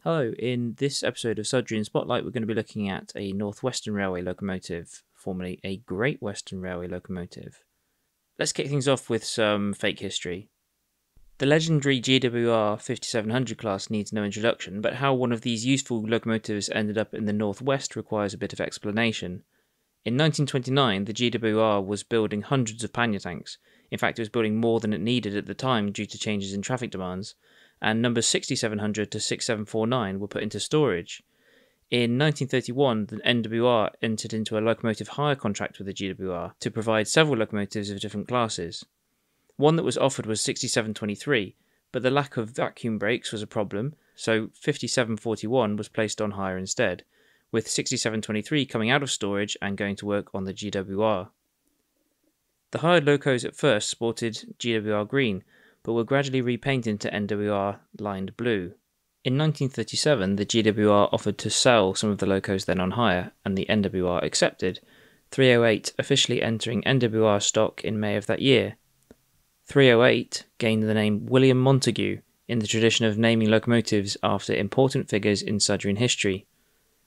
Hello, in this episode of Sudrian Spotlight we're going to be looking at a North Western Railway locomotive, formerly a Great Western Railway locomotive. Let's kick things off with some fake history. The legendary GWR 5700 class needs no introduction, but how one of these useful locomotives ended up in the Northwest requires a bit of explanation. In 1929, the GWR was building hundreds of pannier tanks. In fact, it was building more than it needed at the time due to changes in traffic demands, and numbers 6700 to 6749 were put into storage. In 1931, the NWR entered into a locomotive hire contract with the GWR to provide several locomotives of different classes. One that was offered was 6723, but the lack of vacuum brakes was a problem, so 5741 was placed on hire instead, with 6723 coming out of storage and going to work on the GWR. The hired locos at first sported GWR green, but were gradually repainted to NWR lined blue. In 1937, the GWR offered to sell some of the locos then on hire, and the NWR accepted, 308 officially entering NWR stock in May of that year. 308 gained the name William Montagu in the tradition of naming locomotives after important figures in Sudrian history.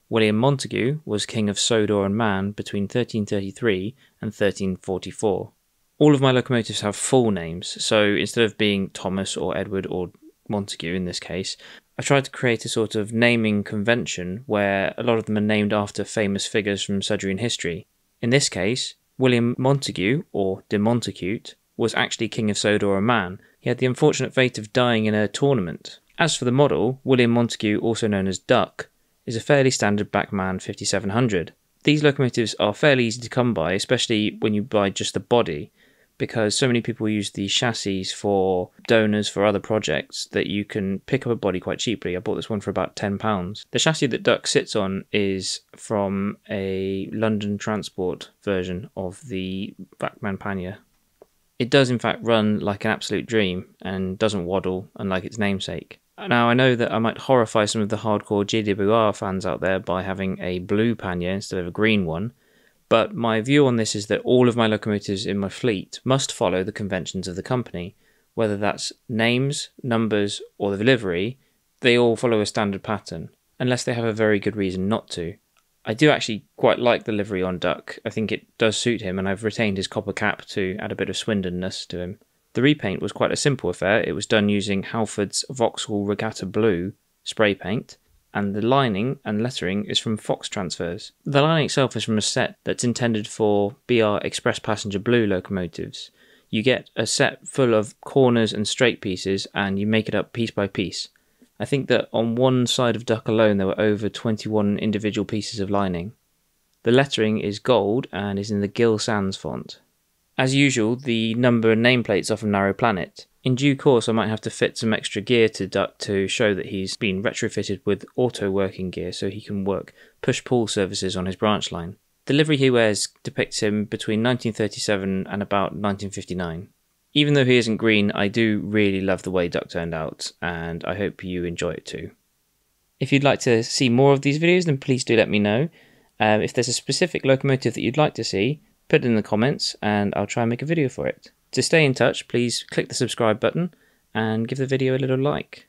William Montagu was King of Sodor and Man between 1333 and 1344. All of my locomotives have full names, so instead of being Thomas or Edward or Montagu in this case, I've tried to create a sort of naming convention where a lot of them are named after famous figures from Sudrian history. In this case, William Montagu, or de Montacute, was actually King of Sodor and Man. He had the unfortunate fate of dying in a tournament. As for the model, William Montagu, also known as Duck, is a fairly standard Backman 5700. These locomotives are fairly easy to come by, especially when you buy just the body, because so many people use the chassis for donors for other projects that you can pick up a body quite cheaply. I bought this one for about £10. The chassis that Duck sits on is from a London Transport version of the Backman pannier. It does in fact run like an absolute dream and doesn't waddle, unlike its namesake. Now I know that I might horrify some of the hardcore GWR fans out there by having a blue pannier instead of a green one, but my view on this is that all of my locomotives in my fleet must follow the conventions of the company. Whether that's names, numbers, or the livery, they all follow a standard pattern, unless they have a very good reason not to. I do actually quite like the livery on Duck. I think it does suit him, and I've retained his copper cap to add a bit of Swindon-ness to him. The repaint was quite a simple affair. It was done using Halford's Vauxhall Regatta Blue spray paint, and the lining and lettering is from Fox Transfers. The lining itself is from a set that's intended for BR Express Passenger Blue locomotives. You get a set full of corners and straight pieces, and you make it up piece by piece. I think that on one side of Duck alone there were over 21 individual pieces of lining. The lettering is gold and is in the Gill Sans font. As usual, the number and nameplates are from Narrow Planet. In due course I might have to fit some extra gear to Duck to show that he's been retrofitted with auto working gear so he can work push-pull services on his branch line. The livery he wears depicts him between 1937 and about 1959. Even though he isn't green, I do really love the way Duck turned out, and I hope you enjoy it too. If you'd like to see more of these videos, then please do let me know. If there's a specific locomotive that you'd like to see, put it in the comments and I'll try and make a video for it. To stay in touch, please click the subscribe button and give the video a little like.